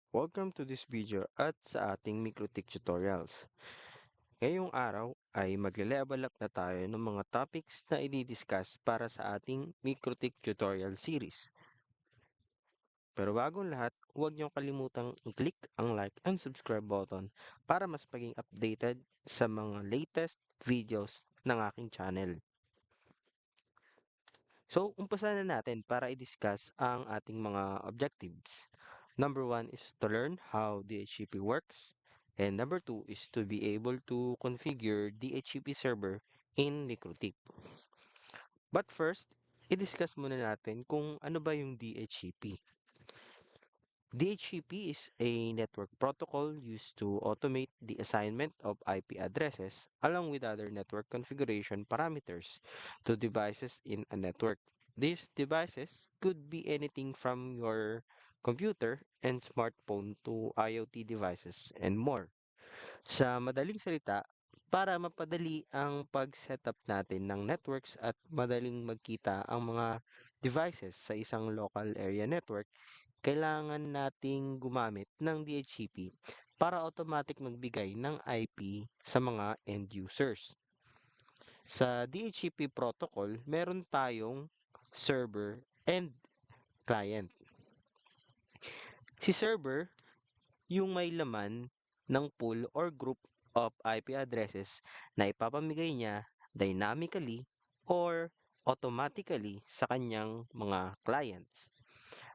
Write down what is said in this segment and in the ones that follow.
Welcome to this video at sa ating Mikrotik tutorials. Ngayong araw ay magle-level up na tayo ng mga topics na i-discuss para sa ating Mikrotik tutorial series. Pero bagong lahat, huwag niyong kalimutang i-click ang like and subscribe button para mas maging updated sa mga latest videos ng aking channel. So, umpisa na natin para i-discuss ang ating mga objectives. Number 1 is to learn how DHCP works. And number 2 is to be able to configure DHCP server in Mikrotik. But first, i-discuss muna natin kung ano ba yung DHCP. DHCP is a network protocol used to automate the assignment of IP addresses along with other network configuration parameters to devices in a network. These devices could be anything from your computer and smartphone to IoT devices and more. Sa madaling salita, para mapadali ang pag-setup natin ng networks at madaling magkita ang mga devices sa isang local area network, kailangan nating gumamit ng DHCP para automatic magbigay ng IP sa mga end users. Sa DHCP protocol, meron tayong server and client. Si server, yung may laman ng pool or group of IP addresses na ipapamigay niya dynamically or automatically sa kanyang mga clients.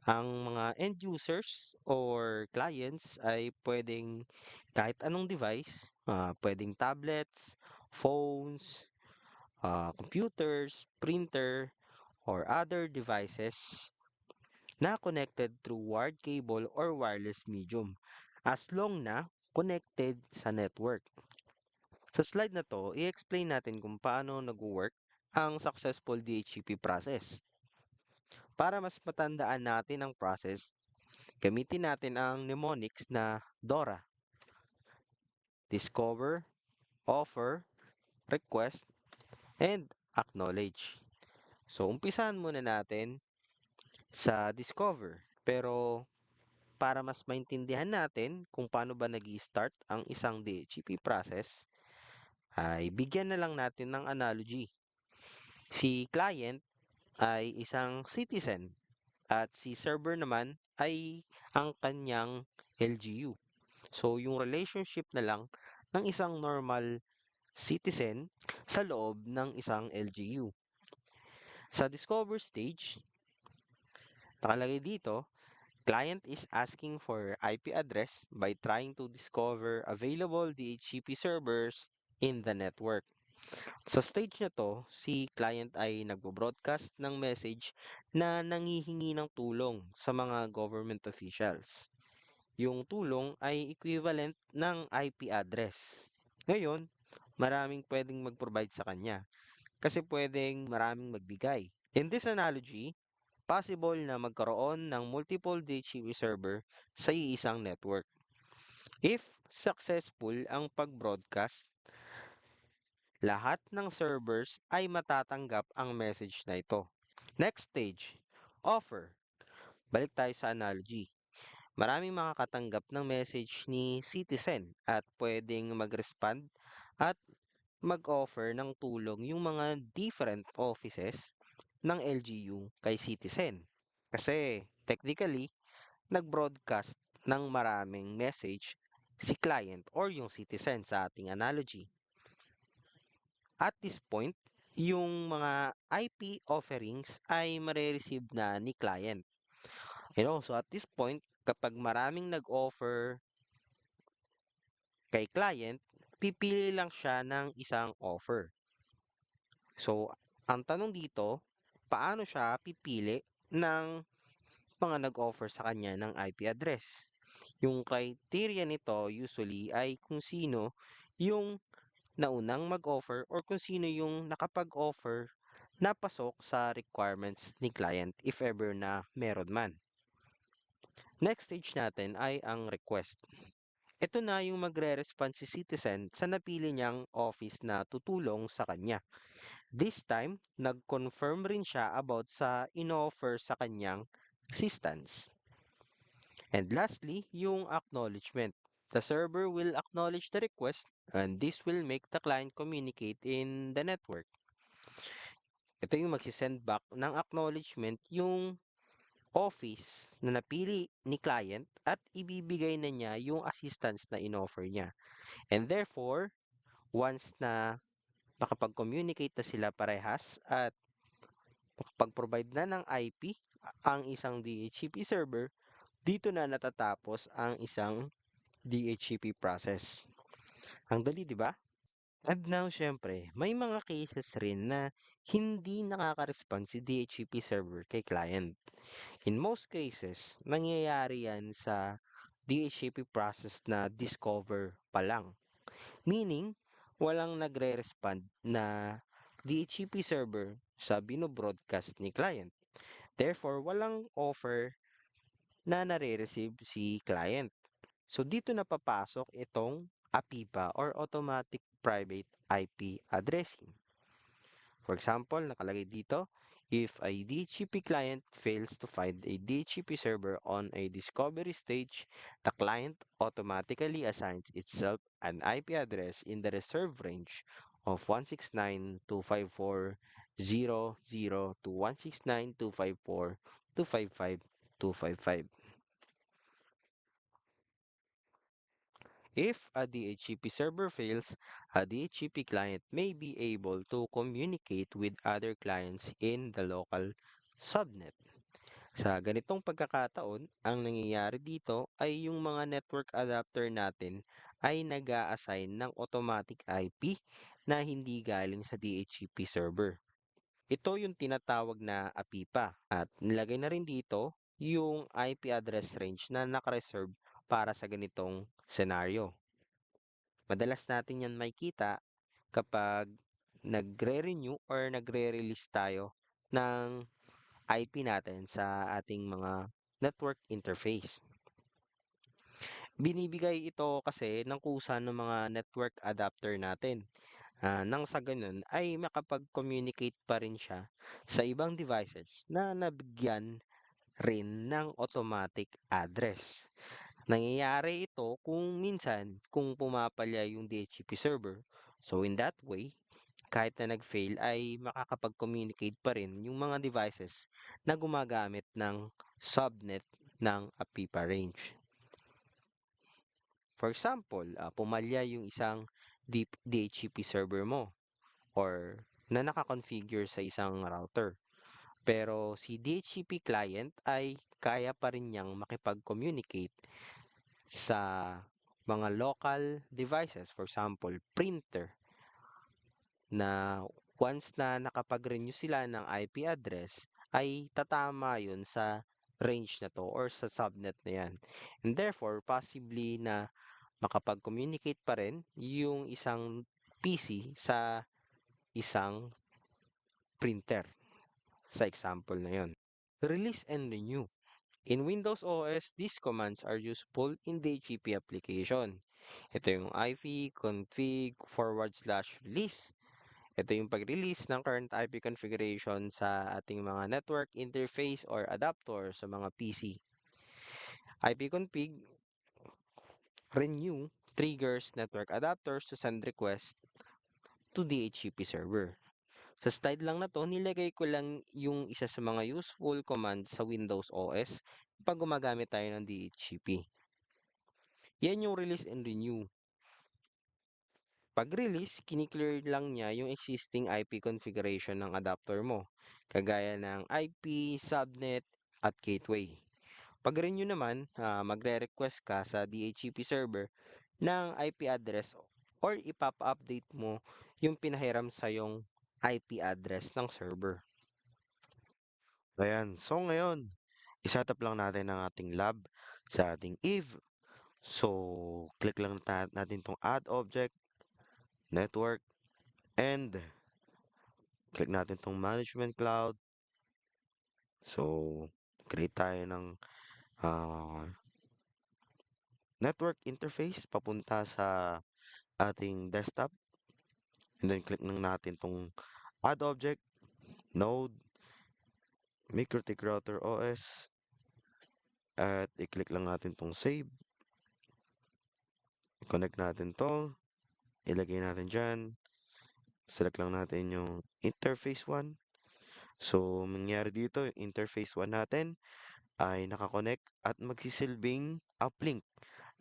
Ang mga end users or clients ay pwedeng kahit anong device, pwedeng tablets, phones, computers, printer, or other devices na connected through wired cable or wireless medium as long na connected sa network. Sa slide na to, i-explain natin kung paano nag-work ang successful DHCP process. Para mas matandaan natin ang process, gamitin natin ang mnemonics na DORA. Discover, offer, request, and acknowledge. So, umpisahan muna natin sa discover. Pero, para mas maintindihan natin kung paano ba nag-start ang isang DHCP process, ay bigyan na lang natin ng analogy. Si client ay isang citizen at si server naman ay ang kanyang LGU. So, yung relationship na lang ng isang normal citizen sa loob ng isang LGU. Sa discover stage, nakalagay dito, client is asking for IP address by trying to discover available DHCP servers in the network. Sa stage na to, si client ay nagbo-broadcast ng message na nangihingi ng tulong sa mga government officials. Yung tulong ay equivalent ng IP address. Ngayon, maraming pwedeng mag-provide sa kanya kasi pwedeng maraming magbigay. In this analogy, possible na magkaroon ng multiple DHCP server sa iisang network. If successful ang pag-broadcast, lahat ng servers ay matatanggap ang message na ito. Next stage, offer. Balik tayo sa analogy. Maraming makakatanggap ng message ni citizen at pwedeng mag-respond at mag-offer ng tulong yung mga different offices ng LGU kay citizen. Kasi technically, nag-broadcast ng maraming message si client or yung citizen sa ating analogy. At this point, yung mga IP offerings ay mare-receive na ni client. So at this point, kapag maraming nag-offer kay client, pipili lang siya ng isang offer. So, ang tanong dito, paano siya pipili ng mga nag-offer sa kanya ng IP address? Yung criteria nito usually ay kung sino yung naunang mag-offer or kung sino yung nakapag-offer na pasok sa requirements ni client if ever na meron man. Next stage natin ay ang request. Ito na yung magre-respond si citizen sa napili niyang office na tutulong sa kanya. This time, nag-confirm rin siya about sa in-offer sa kanyang assistance. And lastly, yung acknowledgement. The server will acknowledge the request and this will make the client communicate in the network. Ito yung magsisend back ng acknowledgement yung office na napili ni client at ibibigay na niya yung assistance na inoffer niya. And therefore, once na makapag-communicate na sila parehas at makapag-provide na ng IP ang isang DHCP server, dito na natatapos ang isang DHCP process. Ang dali, di ba? And now, syempre, may mga cases rin na hindi nakaka-respond si DHCP server kay client. In most cases, nangyayari yan sa DHCP process na discover pa lang. Meaning, walang nagre-respond na DHCP server sa bino-broadcast ni client. Therefore, walang offer na nare-receive si client. So, dito na papasok itong APIPA or Automatic Private IP Addressing. For example, nakalagay dito, if a DHCP client fails to find a DHCP server on a discovery stage, the client automatically assigns itself an IP address in the reserved range of 169.254.0.0 to 169.254.255.255. If a DHCP server fails, a DHCP client may be able to communicate with other clients in the local subnet. Sa ganitong pagkakataon, ang nangyayari dito ay yung mga network adapter natin ay nag-a-assign ng automatic IP na hindi galing sa DHCP server. Ito yung tinatawag na APIPA at nilagay na rin dito yung IP address range na nakareserve para sa ganitong senaryo. Madalas natin yan makikita kapag nagre-renew or nagre-release tayo ng IP natin sa ating mga network interface. Binibigay ito kasi ng kusa ng mga network adapter natin. Nang sa ganun ay makapag-communicate pa rin siya sa ibang devices na nabigyan rin ng automatic address. Nangyayari ito kung minsan kung pumapalya yung DHCP server. So in that way, kahit na nag-fail ay makakapag-communicate pa rin yung mga devices na gumagamit ng subnet ng APIPA range. For example, pumalya yung isang DHCP server mo or na nakakonfigure sa isang router. Pero si DHCP client ay kaya pa rin niyang makipag-communicate sa mga local devices, for example, printer, na once na nakapag-renew sila ng IP address, ay tatama yun sa range na to or sa subnet na yan. And therefore, possibly na makapag-communicate pa rin yung isang PC sa isang printer sa example na yon. Release and renew. In Windows OS, these commands are useful in the HTTP application. Ito yung IP config /release. Ito yung pag-release ng current IP configuration sa ating mga network interface or adapter sa mga PC. IP config renew triggers network adapters to send requests to DHCP server. Sa slide lang na to, nilagay ko lang yung isa sa mga useful commands sa Windows OS pag gumagamit tayo ng DHCP. Yan yung release and renew. Pag-release, kiniklear lang niya yung existing IP configuration ng adapter mo, kagaya ng IP, subnet, at gateway. Pag-renew naman, magre-request ka sa DHCP server ng IP address or ipapa-update mo yung pinahiram sa yung IP address ng server. Ayan. So ngayon, isetap lang natin ang ating lab sa ating Eve. So, click lang natin tong add object, network, and click natin tong management cloud. So, create tayo ng network interface papunta sa ating desktop. And then click lang natin tong add object, node, MikroTik Router OS, At i-click lang natin tong save. I-connect natin to. Ilagay natin dyan. Select lang natin yung interface 1. So, mangyari dito, yung interface 1 natin ay nakakonect at magsisilbing uplink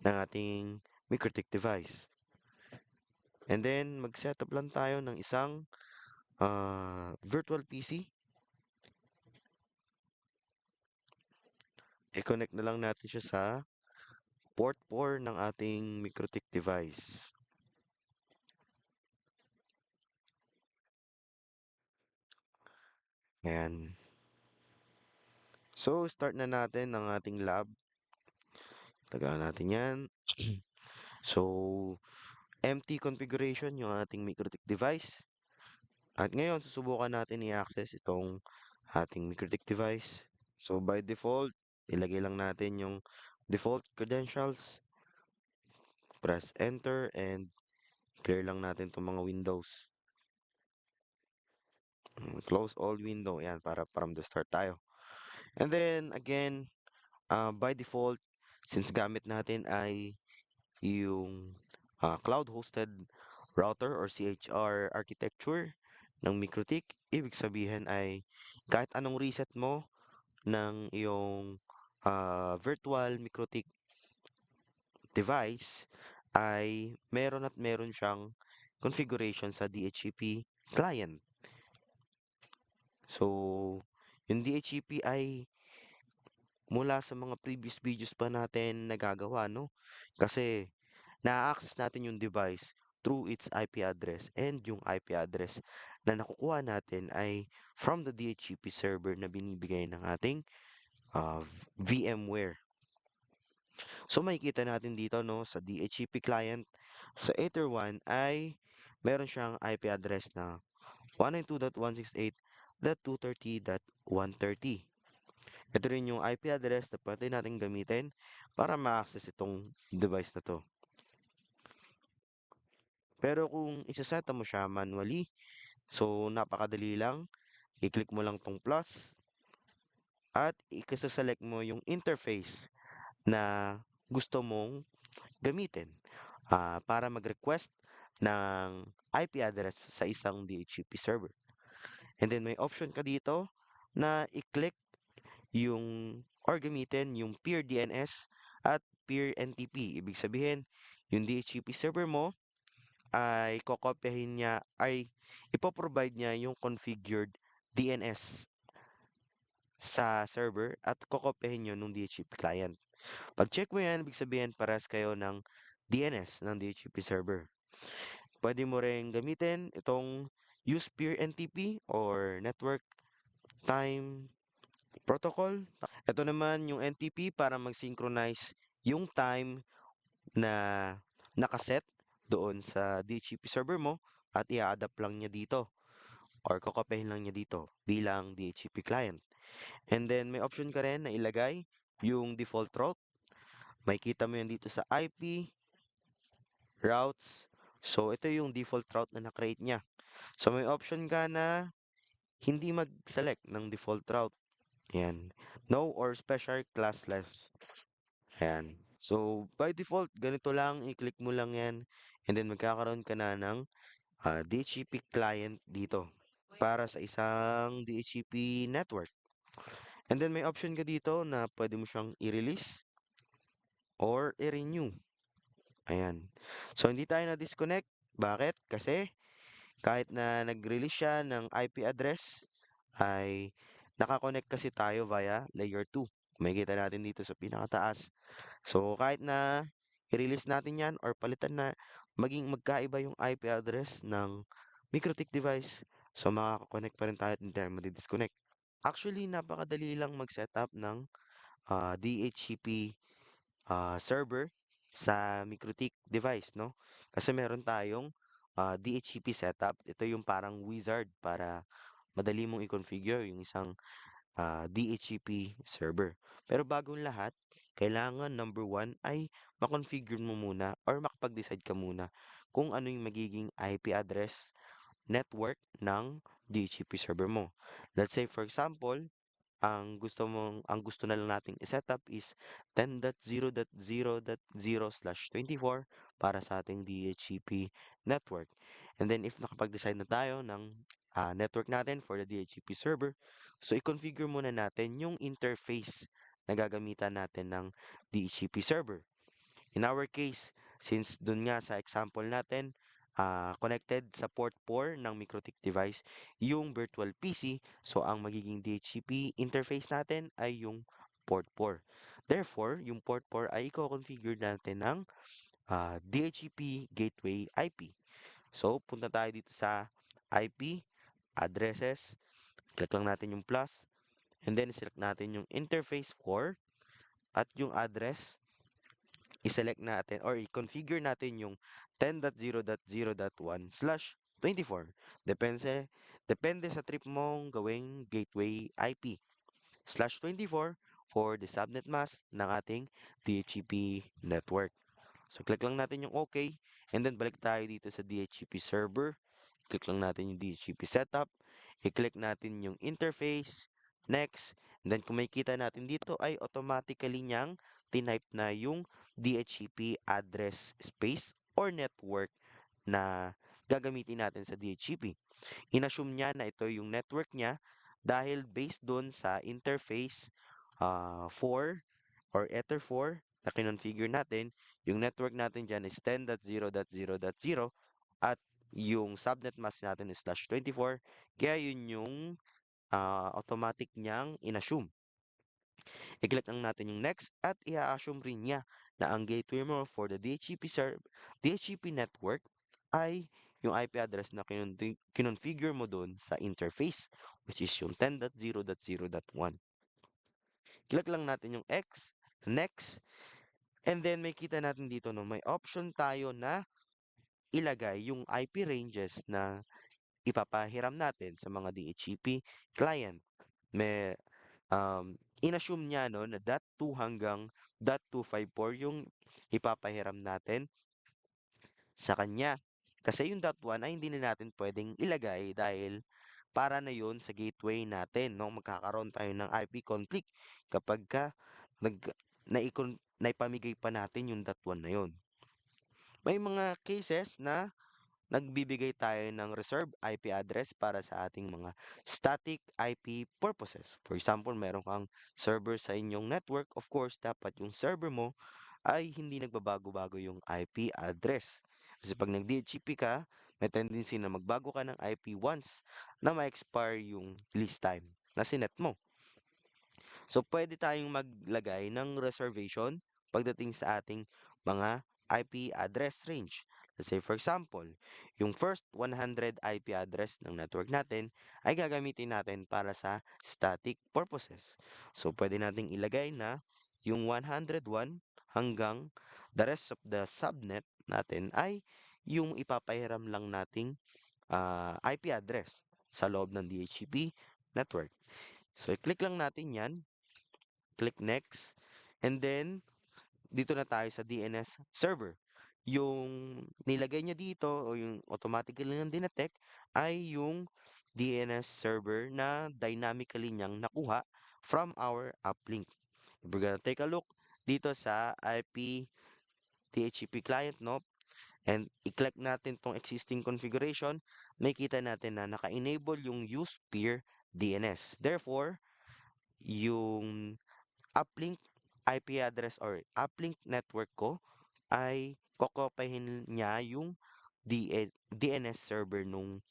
ng ating MikroTik device. And then, mag-setup lang tayo ng isang virtual PC. I-connect na lang natin siya sa port 4 ng ating MikroTik device. Ayan. So, start na natin ang ating lab. Tagaan natin yan. So, empty configuration yung ating MikroTik device. At ngayon, susubukan natin i-access itong ating MikroTik device. So, by default, ilagay lang natin yung default credentials. Press enter and clear lang natin itong mga windows. Close all window. Yan, para from the start tayo. And then, again, by default, since gamit natin ay yung cloud-hosted router or CHR architecture ng MikroTik, ibig sabihin ay kahit anong reset mo ng iyong virtual MikroTik device ay meron at meron siyang configuration sa DHCP client. So, yung DHCP ay mula sa mga previous videos pa natin nagagawa, no? Kasi na-access natin yung device through its IP address and yung IP address na nakukuha natin ay from the DHCP server na binibigay ng ating VMware. So makikita natin dito no sa DHCP client sa Ether 1 ay meron siyang IP address na 192.168.230.130. Ito rin yung IP address na pwede natin gamitin para ma-access itong device na to. Pero kung isaseta mo siya manually, so napakadali lang. I-click mo lang tong plus at i-select mo yung interface na gusto mong gamitin para mag-request ng IP address sa isang DHCP server. And then may option ka dito na i-click yung or gamitin yung peer DNS at peer NTP. Ibig sabihin, yung DHCP server mo ay kokopyahin niya ay ipoprovide niya yung configured DNS sa server at kokopyahin yun ng DHCP client. Pag check mo yan, ibig sabihin pares kayo ng DNS ng DHCP server. Pwede mo rin gamitin itong use peer NTP or network time protocol. Ito naman yung NTP para mag-synchronize yung time na nakaset doon sa DHCP server mo at i-adapt lang niya dito or kokopyahin lang niya dito bilang DHCP client. And then may option ka rin na ilagay yung default route. Makikita mo yan dito sa IP, routes. So ito yung default route na na-create niya. So may option ka na hindi mag-select ng default route. Ayan. No or special classless. Ayan. So, by default, ganito lang, i-click mo lang yan, and then magkakaroon ka na ng DHCP client dito para sa isang DHCP network. And then may option ka dito na pwede mo siyang i-release or i-renew. Ayan. So, hindi tayo na-disconnect. Bakit? Kasi kahit na nag-release siya ng IP address, ay nakakonect kasi tayo via layer 2. Makikita natin dito sa pinakataas. So, kahit na i-release natin yan or palitan na maging magkaiba yung IP address ng MikroTik device, so makaka-connect pa rin tayo at hindi tayo madi-disconnect. Actually, napakadali lang mag-setup ng DHCP server sa MikroTik device, no? Kasi meron tayong DHCP setup. Ito yung parang wizard para madali mong i-configure yung isang DHCP server. Pero bagong lahat, kailangan number one ay makonfigure mo muna or makapag-decide ka muna kung ano yung magiging IP address network ng DHCP server mo. Let's say for example, ang gusto na lang nating i-setup is 10.0.0.0/24 para sa ating DHCP network. And then if nakapag-decide na tayo ng network natin for the DHCP server, so i-configure muna natin yung interface na gagamitan natin ng DHCP server. In our case, since dun nga sa example natin, connected sa port 4 ng MikroTik device yung virtual PC, so ang magiging DHCP interface natin ay yung port 4. Therefore, yung port 4 ay i-configure natin ng DHCP Gateway IP. So, punta tayo dito sa IP, addresses, click lang natin yung plus, and then select natin yung interface 4 at yung address i-select natin or i-configure natin yung 10.0.0.1/24. Depende sa trip mong gawing gateway IP. /24 for the subnet mask ng ating DHCP network. So, click lang natin yung OK. And then, balik tayo dito sa DHCP server. Click lang natin yung DHCP setup. I-click natin yung interface. Next. And then, kung makikita natin dito ay automatically niyang tinype na yung DHCP address space or network na gagamitin natin sa DHCP. Inassume niya na ito yung network niya dahil based doon sa interface 4 or Ether 4 na kinonfigure natin, yung network natin dyan is 10.0.0.0 at yung subnet mask natin is /24. Kaya yun yung automatic niyang inassume. I-click lang natin yung next at i-assume rin niya na ang gateway mo for the DHCP network ay yung IP address na kinonfigure mo doon sa interface, which is yung 10.0.0.1. Click lang natin yung X, next, and then may kita natin dito no, may option tayo na ilagay yung IP ranges na ipapahiram natin sa mga DHCP client. May inassume niya no na .2 hanggang .254 yung ipapahiram natin sa kanya. Kasi yung .1 ay hindi na natin pwedeng ilagay dahil para na yon sa gateway natin, no? Magkakaroon tayo ng IP conflict kapag ka nag naipamigay pa natin yung .1 na yon. May mga cases na nagbibigay tayo ng reserve IP address para sa ating mga static IP purposes. For example, meron kang server sa inyong network, of course, dapat yung server mo ay hindi nagbabago-bago yung IP address. Kasi pag nag-DHCP ka, may tendency na magbago ka ng IP once na ma-expire yung lease time na sinet mo. So, pwede tayong maglagay ng reservation pagdating sa ating mga IP address range. Let's say, for example, yung first 100 IP address ng network natin ay gagamitin natin para sa static purposes. So, pwede nating ilagay na yung 101 hanggang the rest of the subnet natin ay yung ipapahiram lang nating IP address sa loob ng DHCP network. So, i-click lang natin yan. Click next. And then, dito na tayo sa DNS server. Yung nilagay niya dito o yung automatically niyang dinetect ay yung DNS server na dynamically niyang nakuha from our uplink. We're gonna take a look dito sa IP DHCP client, no? And i-click natin tong existing configuration, may kita natin na naka-enable yung use peer DNS. Therefore, yung uplink IP address or uplink network ko ay kokopihin niya yung DNS server nung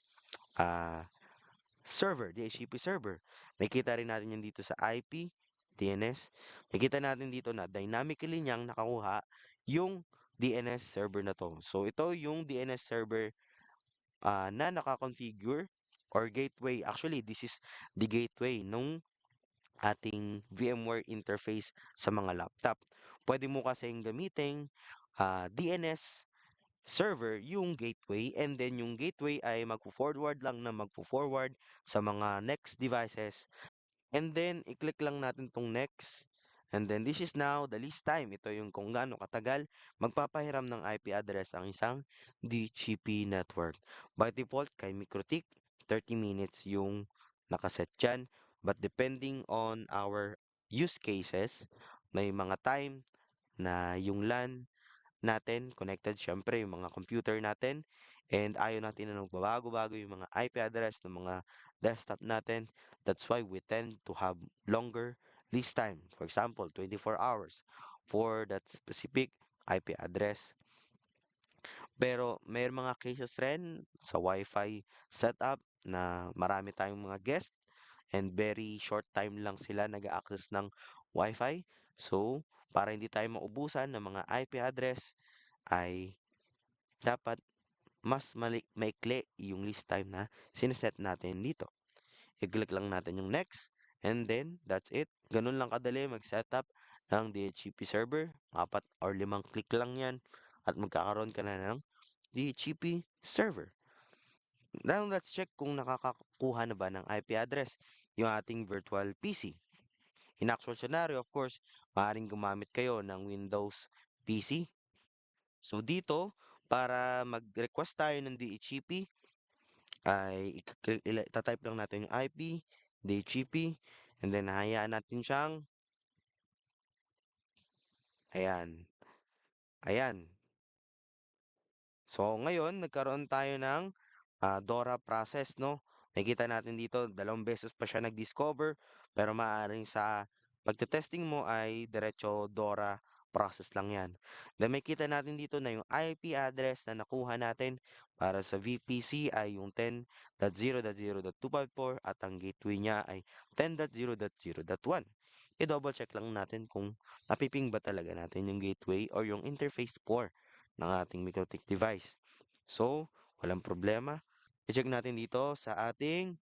DHCP server. Makita rin natin yan dito sa IP, DNS. Makita natin dito na dynamically niyang nakakuha yung DNS server na to. So, ito yung DNS server na nakakonfigure or gateway. Actually, this is the gateway nung ating VMware interface sa mga laptop. Pwede mo kasing gamitin DNS server yung gateway and then yung gateway ay magpo-forward lang na magpo-forward sa mga next devices and then i-click lang natin tong next and then this is now the least time. Ito yung kung gaano katagal magpapahiram ng IP address ang isang DHCP network. By default kay MikroTik 30 minutes yung nakaset dyan. But depending on our use cases, may mga time na yung LAN natin connected syempre yung mga computer natin and ayaw natin na nagbabago-bago yung mga IP address ng mga desktop natin. That's why we tend to have longer lease time. For example, 24 hours for that specific IP address. Pero may mga cases rin sa Wi-Fi setup na marami tayong mga guest and very short time lang sila nag-access ng Wi-Fi. So, para hindi tayo maubusan ng mga IP address, ay dapat mas maikli yung list time na sineset natin dito. I-click lang natin yung next and then that's it. Ganun lang kadali mag-setup ng DHCP server. 4 or 5 click lang yan at magkakaroon ka na ng DHCP server. Now let's check kung nakakakuha na ba ng IP address yung ating virtual PC. In actual scenario, of course, maaaring gumamit kayo ng Windows PC. So dito, para mag-request tayo ng DHCP, ay itatype lang natin yung IP, DHCP, and then hayaan natin siyang, ayan, ayan. So ngayon, nagkaroon tayo ng DORA process, no? Nakikita natin dito, 2 beses pa siya nag-discover, pero maaaring sa pagte-testing mo ay diretso DORA process lang yan. Then makita natin dito na yung IP address na nakuha natin para sa VPC ay yung 10.0.0.254 at ang gateway niya ay 10.0.0.1. I-double check lang natin kung napiping ba talaga natin yung gateway or yung interface port ng ating MikroTik device. So, walang problema. I-check natin dito sa ating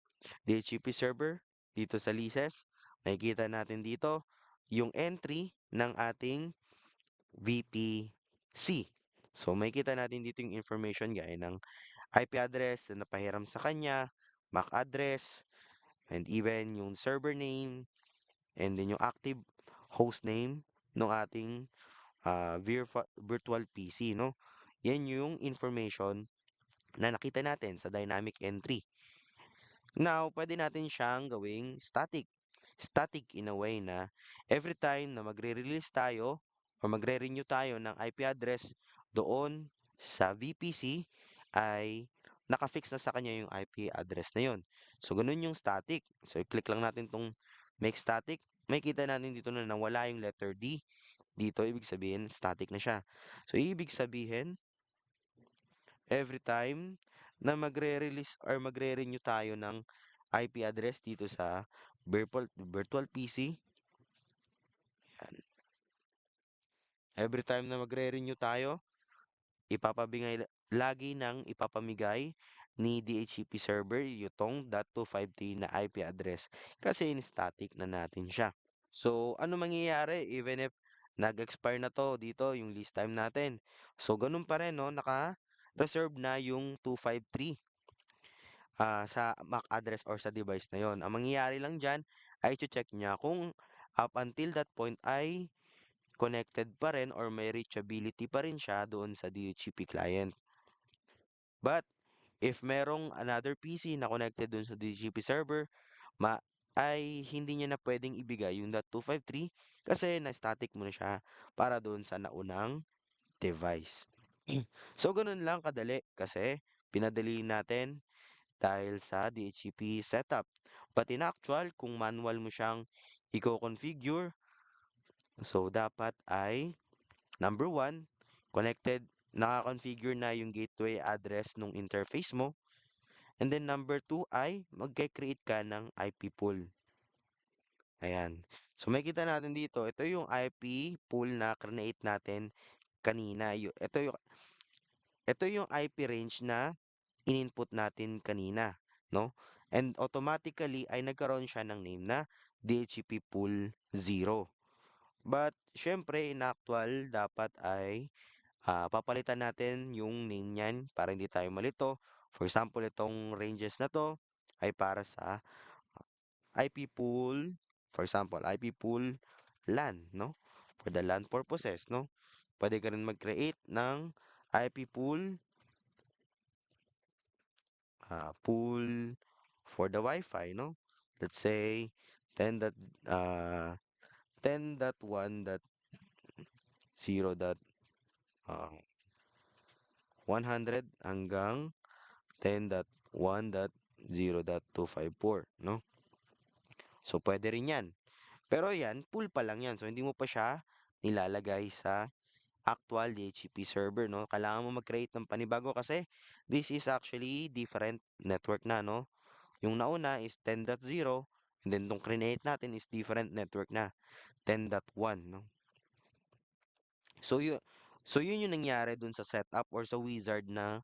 DHCP server, dito sa leases. Makikita natin dito yung entry ng ating VPC. So, makikita natin dito yung information gaya ng IP address na napahiram sa kanya, MAC address, and even yung server name, and then yung active host name ng ating virtual PC, no? Yan yung information na nakita natin sa dynamic entry. Now, pwede natin siyang gawing static. Static in a way na every time na magre-release tayo or magre-renew tayo ng IP address doon sa VPC ay nakafix na sa kanya yung IP address na yon. So, ganun yung static. So, i-click lang natin tong make static. May kita natin dito na nawala yung letter D. Dito, ibig sabihin, static na siya. So, ibig sabihin, every time na magre-release or magre-renew tayo ng IP address dito sa virtual PC, yan. Every time na magre-renew tayo, lagi ng ipapamigay ni DHCP server yung .253 na IP address kasi in-static na natin siya. So, ano mangyayari even if nag-expire na to dito yung lease time natin? So, ganun pa rin, no? Naka-reserve na yung 253 sa MAC address or sa device na yon. Ang mangyayari lang dyan ay check niya kung up until that point ay connected pa rin or may reachability pa rin siya doon sa DHCP client. But if merong another PC na connected doon sa DHCP server, ay hindi niya na pwedeng ibigay yung .253 kasi na-static mo na siya para doon sa naunang device. So, ganun lang kadali kasi pinadali natin dahil sa DHCP setup. But in actual, kung manual mo siyang i-configure, so dapat ay number 1, connected, naka-configure na yung gateway address ng interface mo. And then number 2 ay magke-create ka ng IP pool. Ayan. So makikita natin dito, ito yung IP pool na create natin kanina. Ito yung IP range na in-input natin kanina, no? And automatically ay nagkaroon siya ng name na DHCP pool 0. But syempre in actual dapat ay papalitan natin yung name niyan para hindi tayo malito. For example, itong ranges na to ay para sa IP pool, for example, IP pool LAN, no? For the LAN purposes, no? Pwede ka rin mag-create ng IP pool for the Wi-Fi, no? let's say 10 dot uh 10.1.0 uh, 100 hanggang 10.1.0.254, no? So, pwede rin yan. Pero yan, full pa lang yan. So, hindi mo pa siya nilalagay sa actual DHCP server, no? Kailangan mo mag-create ng panibago kasi this is actually different network na, no? Yung nauna is 10.0 and then itong create natin is different network na, 10.1, no? So, yun yung nangyari dun sa setup or sa wizard na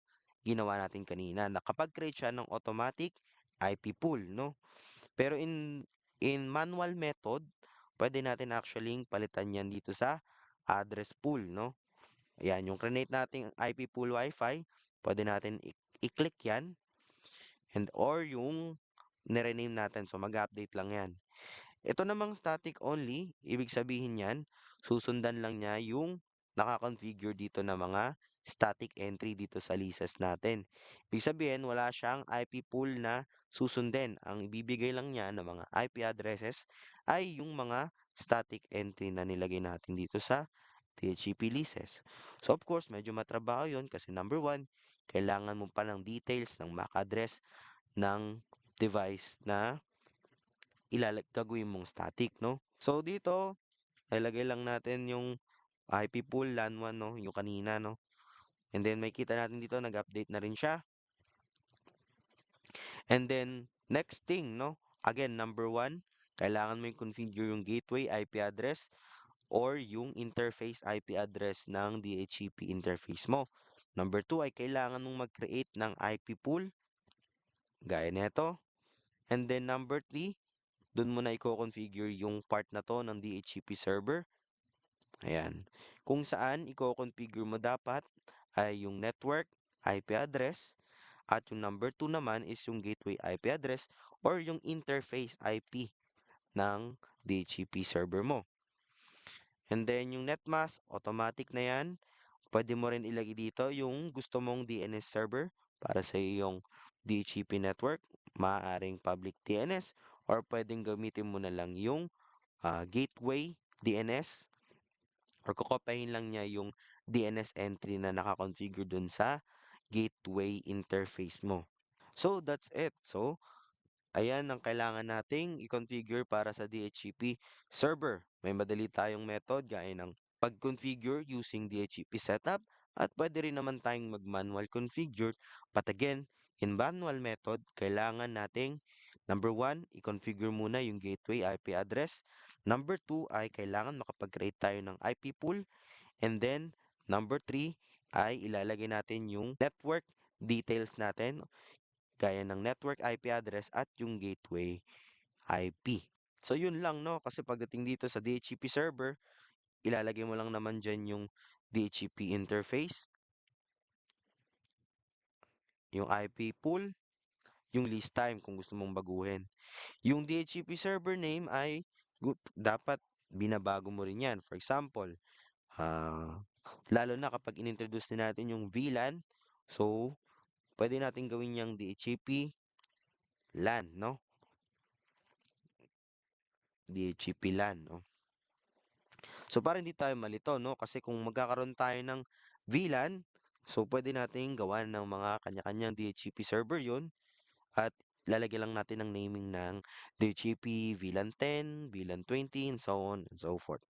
ginawa natin kanina na kapag create siya ng automatic IP pool, no? Pero in manual method, pwede natin actually palitan yan dito sa address pool, no? Ayan, yung create nating IP pool Wi-Fi, pwede natin i-click yan and or yung nirename natin. So, mag-update lang yan. Ito namang static only, ibig sabihin yan, susundan lang niya yung nakakonfigure dito na mga static entry dito sa leases natin. Ibig sabihin, wala siyang IP pool na susundin. Ang ibibigay lang niya ng mga IP addresses ay yung mga static entry na nilagay natin dito sa DHCP leases. So of course, medyo matrabaho yun kasi number one, kailangan mo pa ng details ng MAC address ng device na gagawin mong static, no? So, dito, ilagay lang natin yung IP pool LAN 1, no? Yung kanina, no? And then, may kita natin dito, nag-update na rin siya. And then, next thing, no? Again, number one, kailangan mo yung configure yung gateway IP address or yung interface IP address ng DHCP interface mo. Number two ay kailangan mong mag-create ng IP pool, gaya nito. And then, number three, dun mo na i-configure yung part na to ng DHCP server. Ayan. Kung saan i-configure mo dapat ay yung network IP address at yung number 2 naman is yung gateway IP address or yung interface IP ng DHCP server mo. And then yung netmask, automatic na yan. Pwede mo rin ilagay dito yung gusto mong DNS server para sa iyong DHCP network. Maaaring public DNS or pwedeng gamitin mo na lang yung gateway DNS or kukopihin lang niya yung DNS entry na nakakonfigure dun sa gateway interface mo. So, that's it. So, ayan ang kailangan nating i-configure para sa DHCP server. May madali tayong method gaya ng pag-configure using DHCP setup at pwede rin naman tayong mag-manual configure. But again, in manual method, kailangan nating number one, i-configure muna yung gateway IP address. Number two ay kailangan makapag-create tayo ng IP pool. And then, number three ay ilalagay natin yung network details natin gaya ng network IP address at yung gateway IP. So yun lang, no, kasi pagdating dito sa DHCP server, ilalagay mo lang naman dyan yung DHCP interface, yung IP pool, yung list time kung gusto mong baguhin. Yung DHCP server name ay dapat binabago mo rin yan. For example, lalo na kapag inintroduce na natin yung VLAN, so pwede natin gawin yung DHCP LAN, no? DHCP LAN, no? So, para hindi tayo malito, no? Kasi kung magkakaroon tayo ng VLAN, so pwede natin gawa ng mga kanya-kanyang DHCP server yun at lalagyan lang natin ng naming ng DHCP VLAN 10, VLAN 20, and so on and so forth.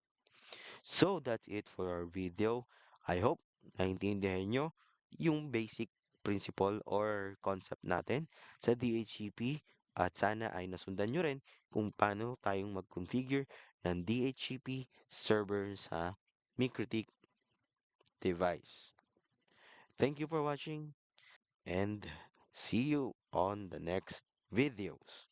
So, that's it for our video. I hope naintindihan nyo yung basic principle or concept natin sa DHCP at sana ay nasundan nyo rin kung paano tayong mag-configure ng DHCP server sa MikroTik device. Thank you for watching and see you on the next videos.